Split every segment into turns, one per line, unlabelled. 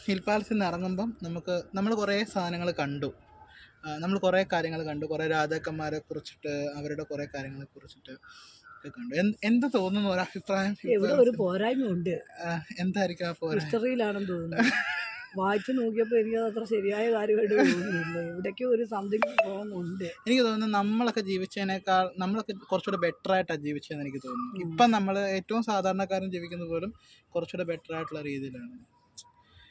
Hill പാലസിൽ നിന്ന് ഇറങ്ങുമ്പം നമ്മൾ കുറേ സാധനങ്ങൾ കണ്ടു, നമ്മൾ കുറേ കാര്യങ്ങൾ കണ്ടു, കുറേ രാജാക്കന്മാരെ കുറിച്ചിട്ട് അവരുടെ കുറേ കാര്യങ്ങളെ കുറിച്ചിട്ട് ഒക്കെ കണ്ടു. എന്ത് തോന്നുന്നു ഒരു അഭിപ്രായം?
ഇവിടെ ഒരു പോരായ്മ ഉണ്ട്.
എന്തായിരിക്കും ആ പോരായ്മ?
ഹിസ്റ്ററിയിലാണെന്ന് തോന്നുന്നു. വായിച്ചു നോക്കിയപ്പോൾ എനിക്ക് അത്ര ശരിയായ കാര്യമായിട്ട് തോന്നുന്നില്ല. ഇവിടേക്ക് ഒരു സംതിങ് ഉണ്ട്.
എനിക്ക് തോന്നുന്നു നമ്മളൊക്കെ ജീവിച്ചതിനേക്കാൾ നമ്മളൊക്കെ കുറച്ചുകൂടെ ബെറ്റർ ആയിട്ടാണ് ജീവിച്ചതെന്ന് എനിക്ക് തോന്നുന്നു. ഇപ്പം നമ്മൾ ഏറ്റവും സാധാരണക്കാരൻ ജീവിക്കുന്നത് പോലും കുറച്ചുകൂടെ ബെറ്റർ ആയിട്ടുള്ള രീതിയിലാണ്.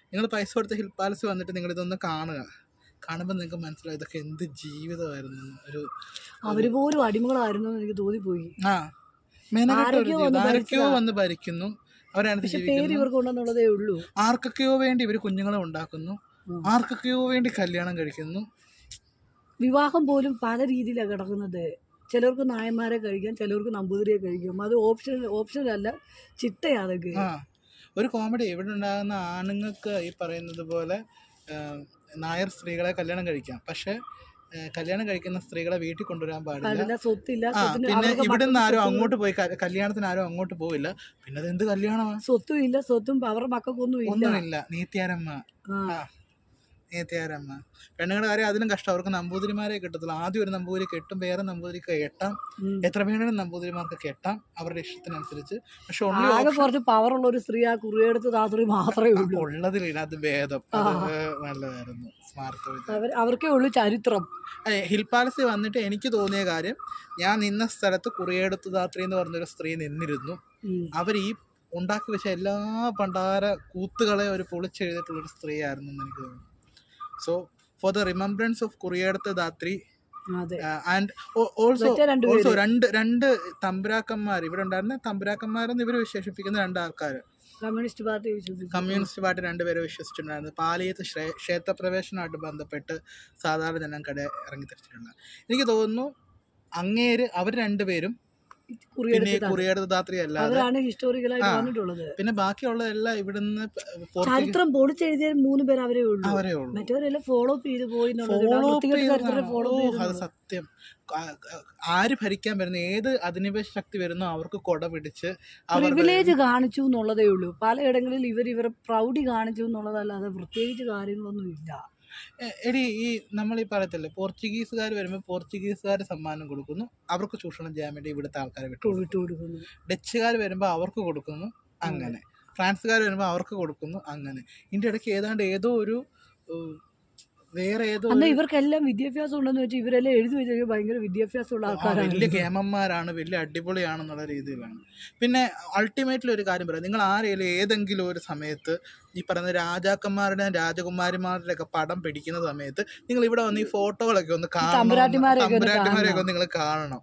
നിങ്ങൾ പൈസ കൊടുത്ത് ഹിൽ പാലസ് വന്നിട്ട് നിങ്ങളിതൊന്ന് കാണുമ്പോൾ നിങ്ങൾക്ക് മനസ്സിലാവും ഇതൊക്കെ എന്ത് ജീവിതമായിരുന്നു.
അവർ പോലും അടിമകളായിരുന്നു എന്ന് എനിക്ക് തോന്നിപ്പോയി.
ആരൊക്കെയോ വന്ന് ഭരിക്കുന്നു, അവരാണ്
ഇവർക്കുണ്ടെന്നുള്ളതേ ഉള്ളൂ.
ആർക്കൊക്കെയോ വേണ്ടി ഇവർ കുഞ്ഞുങ്ങളെ ഉണ്ടാക്കുന്നു, ആർക്കൊക്കെയോ വേണ്ടി കല്യാണം കഴിക്കുന്നു.
വിവാഹം പോലും പല രീതിയിലാണ് കിടക്കുന്നത്. ചിലർക്ക് നായന്മാരെ കഴിക്കാം, ചിലർക്ക് നമ്പൂതിരിയെ കഴിക്കാം. അത് ഓപ്ഷനല്ല, ചിട്ടയാതൊക്കെ.
ഒരു കോമഡി ഇവിടെ ഉണ്ടാകുന്ന ആണുങ്ങൾക്ക് ഈ പറയുന്നത് പോലെ നായർ സ്ത്രീകളെ കല്യാണം കഴിക്കാം, പക്ഷെ കല്യാണം കഴിക്കുന്ന സ്ത്രീകളെ വീട്ടിൽ കൊണ്ടുവരാൻ പാടില്ല. പിന്നെ ഇവിടെ നിന്ന് ആരും അങ്ങോട്ട് പോയി കല്യാണത്തിന് ആരും അങ്ങോട്ട് പോവില്ല. പിന്നെ അത് എന്ത് കല്യാണമാണ്?
സ്വത്തും ഇല്ല, സ്വത്തും അവരുടെ മക്കൾക്കൊന്നുമില്ല.
നീത്തിയാരമ്മ പെണ്ണുങ്ങളുടെ കാര്യം അതിലും കഷ്ടം. അവർക്ക് നമ്പൂതിരിമാരെ കിട്ടത്തില്ല. ആദ്യം ഒരു നമ്പൂതിരി കെട്ടും, വേറെ നമ്പൂതിരിക്ക് കെട്ടാം, എത്ര വേണമെങ്കിലും നമ്പൂതിരിമാർക്ക് കെട്ടാം അവരുടെ ഇഷ്ടത്തിനനുസരിച്ച്. പക്ഷെ
കുറച്ച് പവറുള്ള ഒരു സ്ത്രീ ആ കുറിയെടുത്ത് താത്രി മാത്രമേ ഉള്ളൂ.
ഉള്ളതിൽ അത് ഭേദം നല്ലതായിരുന്നു.
അവർക്കേ ഉള്ളൂ ചരിത്രം.
ഹിൽ പാലസിൽ വന്നിട്ട് എനിക്ക് തോന്നിയ കാര്യം, ഞാൻ നിന്ന സ്ഥലത്ത് കുറിയെടുത്ത് താത്രി എന്ന് പറഞ്ഞൊരു സ്ത്രീ നിന്നിരുന്നു. അവർ ഈ ഉണ്ടാക്കി വെച്ച എല്ലാ പണ്ടാര കൂത്തുകളെ ഒരു പൊളിച്ചെഴുതിയിട്ടുള്ളൊരു സ്ത്രീയായിരുന്നു എന്ന് എനിക്ക് തോന്നുന്നു. So for the remembrance of കുറിയെടുത്ത് ധാത്രി ആൻഡ് ഓൾസോ രണ്ട് തമ്പുരാക്കന്മാർ ഇവിടെ ഉണ്ടായിരുന്ന തമ്പുരാക്കന്മാരെന്ന് ഇവർ വിശേഷിപ്പിക്കുന്ന രണ്ടാൾക്കാർ കമ്മ്യൂണിസ്റ്റ് പാർട്ടി രണ്ടുപേരെ വിശ്വസിച്ചിട്ടുണ്ടായിരുന്നു. പാലിയത്ത് ക്ഷേത്രപ്രവേശനമായിട്ട് ബന്ധപ്പെട്ട് സാധാരണ ജനങ്ങൾക്കിടെ ഇറങ്ങിത്തിരിച്ചിട്ടുണ്ട്. എനിക്ക് തോന്നുന്നു അവർ രണ്ടുപേരും കുറിയെടുത്ത് ധാത്രി അല്ലാതെ പിന്നെ ബാക്കിയുള്ളതെല്ലാം ഇവിടുന്ന്
ചരിത്രം പൊളിച്ചെഴുതിയ 3 പേര് അവരേ ഉള്ളൂ. മറ്റവരെല്ലാം ഫോളോ ചെയ്ത് പോയി.
അത് സത്യം. ആര് ഭരിക്കാൻ വരുന്ന ഏത് അധിനിവേശ ശക്തി വരുന്നോ അവർക്ക് കൊട പിടിച്ച്
പ്രിവിലേജ് കാണിച്ചു എന്നുള്ളതേ ഉള്ളൂ. പലയിടങ്ങളിൽ ഇവരെ പ്രൗഢി കാണിച്ചു എന്നുള്ളതല്ലാതെ പ്രത്യേകിച്ച് കാര്യങ്ങളൊന്നും ഇല്ല.
എടി ഈ നമ്മൾ ഈ പറയത്തില്ലേ, പോർച്ചുഗീസുകാർ വരുമ്പോൾ പോർച്ചുഗീസുകാർ സമ്മാനം കൊടുക്കുന്നു, അവർക്ക് ചൂഷണം ചെയ്യാൻ വേണ്ടി ഇവിടുത്തെ ആൾക്കാരെ വിട്ടു കൊടുക്കുന്നു. ഡച്ചുകാർ വരുമ്പോൾ അവർക്ക് കൊടുക്കുന്നു, അങ്ങനെ. ഫ്രാൻസുകാർ വരുമ്പോൾ അവർക്ക് കൊടുക്കുന്നു, അങ്ങനെ. ഇതിൻ്റെ ഇടയ്ക്ക് ഏതോ ഒരു വേറെ ഏതോ
ഇവർക്കെല്ലാം വിദ്യാഭ്യാസം ഉണ്ടെന്ന് വെച്ചാൽ ഇവരെല്ലാം എഴുതി വെച്ചാൽ ഭയങ്കര വിദ്യാഭ്യാസമുള്ള ആൾക്കാരാണ്,
വലിയ കേമന്മാരാണ്, വലിയ അടിപൊളിയാണെന്നുള്ള രീതിയിലാണ്. പിന്നെ അൾട്ടിമേറ്റ്ലി ഒരു കാര്യം പറയാം, നിങ്ങൾ ആരെങ്കിലും ഏതെങ്കിലും ഒരു സമയത്ത് ഈ പറയുന്ന രാജാക്കന്മാരുടെയും രാജകുമാരിമാരുടെ ഒക്കെ പടം പിടിക്കുന്ന സമയത്ത് നിങ്ങൾ ഇവിടെ വന്ന് ഈ ഫോട്ടോകളൊക്കെ ഒന്ന് കാണണം, തമ്പുരാട്ടിമാരെയൊക്കെ ഒന്ന് നിങ്ങൾ കാണണം.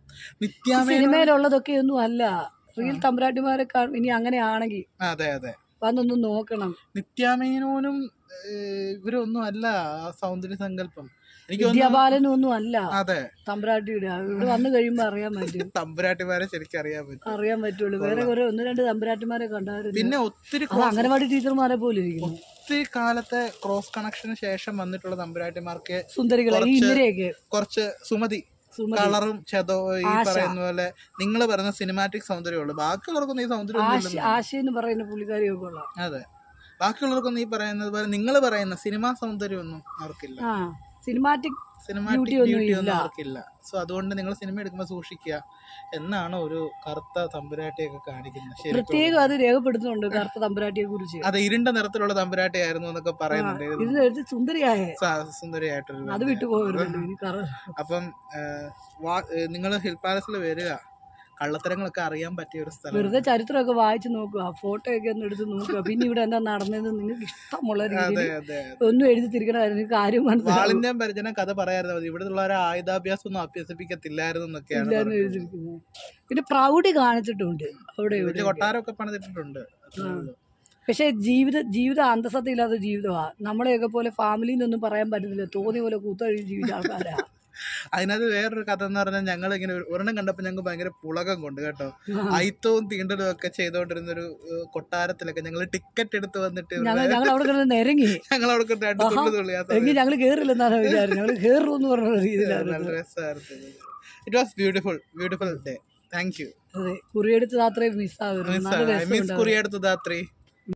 സിനിമയിലുള്ളതൊക്കെ ഒന്നും അല്ല, റിയൽ തമ്പുരാട്ടിമാരെ ഇനി അങ്ങനെയാണെങ്കിൽ
അതെ
വന്നൊന്ന് നോക്കണം.
നിത്യാമേനോനും ഇവരൊന്നും അല്ല സൗന്ദര്യ സങ്കല്പം.
വിദ്യാബാലനൊന്നും അല്ല. അതെ, തമ്പുരാട്ടിയുടെ ഇവിടെ വന്നു കഴിയുമ്പോ അറിയാൻ പറ്റും.
തമ്പുരാട്ടിമാരെ ശരിക്കും
അറിയാൻ പറ്റുള്ളൂ. വേറെ 1-2 തമ്പുരാട്ടിമാരെ കണ്ടായിരുന്നു.
പിന്നെ ഒത്തിരി
അംഗനവാടി ടീച്ചർമാരെ പോലെ ഇരിക്കുന്നു.
ഒത്തിരി കാലത്തെ ക്രോസ് കണക്ഷന് ശേഷം വന്നിട്ടുള്ള തമ്പുരാട്ടിമാർക്ക്
സുന്ദരികളെ
കുറച്ച് സുമതി കളറും ഈ പറയുന്ന പോലെ നിങ്ങൾ പറയുന്ന സിനിമാറ്റിക് സൗന്ദര്യമുള്ളൂ. ബാക്കിയുള്ളവർക്കൊന്നും ഈ സൗന്ദര്യം
ആശയെന്ന് പറയുന്ന പുള്ളിക്കാരിയൊക്കെ ഉള്ള.
അതെ, ബാക്കിയുള്ളവർക്കൊന്നും ഈ പറയുന്നത് പോലെ നിങ്ങൾ പറയുന്ന സിനിമാ സൗന്ദര്യമൊന്നും അവർക്കില്ല. സിനിമാറ്റിക് ബ്യൂട്ടി ഒന്നും അവർക്കില്ല. സോ അതുകൊണ്ട് നിങ്ങൾ സിനിമ എടുക്കുമ്പോൾ സൂക്ഷിക്കുക എന്നാണ് ഒരു കറുത്ത തമ്പുരാട്ടിയൊക്കെ കാണിക്കുന്നത്.
പ്രത്യേകം അത് രേഖപ്പെടുത്തുന്നുണ്ട് കറുത്ത തമ്പുരാട്ടിയെ കുറിച്ച്.
അതെ, ഇരുണ്ട നിറത്തിലുള്ള തമ്പുരാട്ടിയായിരുന്നു എന്നൊക്കെ പറയുന്നുണ്ട്. സുന്ദരിയായിട്ടൊരു
അത് വിട്ടുപോകരുത്.
അപ്പം നിങ്ങൾ ഹിൽ പാലസിൽ വരിക, കള്ളത്തരങ്ങളൊക്കെ അറിയാൻ പറ്റിയ ഒരു സ്ഥലം.
വെറുതെ ചരിത്രമൊക്കെ വായിച്ചു നോക്കുക, ഫോട്ടോ ഒക്കെ ഒന്ന് എടുത്ത് നോക്കുക. പിന്നെ ഇവിടെ എന്താ നടന്നതെന്ന് നിങ്ങൾക്ക് ഇഷ്ടമുള്ള രീതിയിൽ ഒന്നും എഴുതി തിരിക്കണമായിരുന്നു. കാര്യം
വാളിന്റെയും പരിചയം കഥ പറയായിരുന്നു മതി. ഇവിടെ ഉള്ള ആയുധാഭ്യാസം ഒന്നും അഭ്യസിപ്പിക്കത്തില്ലായിരുന്നു എന്നൊക്കെയാണ്
എഴുതിയിരിക്കുന്നത്. പിന്നെ പ്രൗഢി കാണിച്ചിട്ടുണ്ട് അവിടെ,
കൊട്ടാരമൊക്കെ പണിതിട്ടുണ്ട്.
പക്ഷെ ജീവിതം അന്തസത്തയില്ലാത്ത ജീവിതമാണ്. നമ്മളെയൊക്കെ പോലെ ഫാമിലിയിൽ നിന്നൊന്നും പറയാൻ പറ്റത്തില്ല. തോന്നിയ പോലെ കൂത്തഴി ജീവിച്ച ആൾക്കാരാ.
അതിനകത്ത് വേറൊരു കഥ എന്ന് പറഞ്ഞാൽ, ഞങ്ങൾ ഇങ്ങനെ ഒരെണ്ണം കണ്ടപ്പോൾ ഞങ്ങൾക്ക് ഭയങ്കര പുളകം കൊണ്ട് കേട്ടോ. അയിത്തവും തീണ്ടലും ഒക്കെ ചെയ്തോണ്ടിരുന്നൊരു കൊട്ടാരത്തിലൊക്കെ ഞങ്ങൾ ടിക്കറ്റ് എടുത്ത് വന്നിട്ട്
ഞങ്ങൾ അവിടെ നിരങ്ങി.
ഞങ്ങൾ അവിടെ
ഞങ്ങൾ കേറില്ലെന്നാണ് വിചാരിച്ചത്. ഞങ്ങൾ കേറുമെന്ന് പറഞ്ഞ രീതിയിലാണ്.
നല്ല രസമായിരുന്നു. It was beautiful day. Thank you.
അതെ, കുറിയെടുത്ത് ധാത്രി മിസ് ആവരുത്.
കുറിയെടുത്ത് ധാത്രി.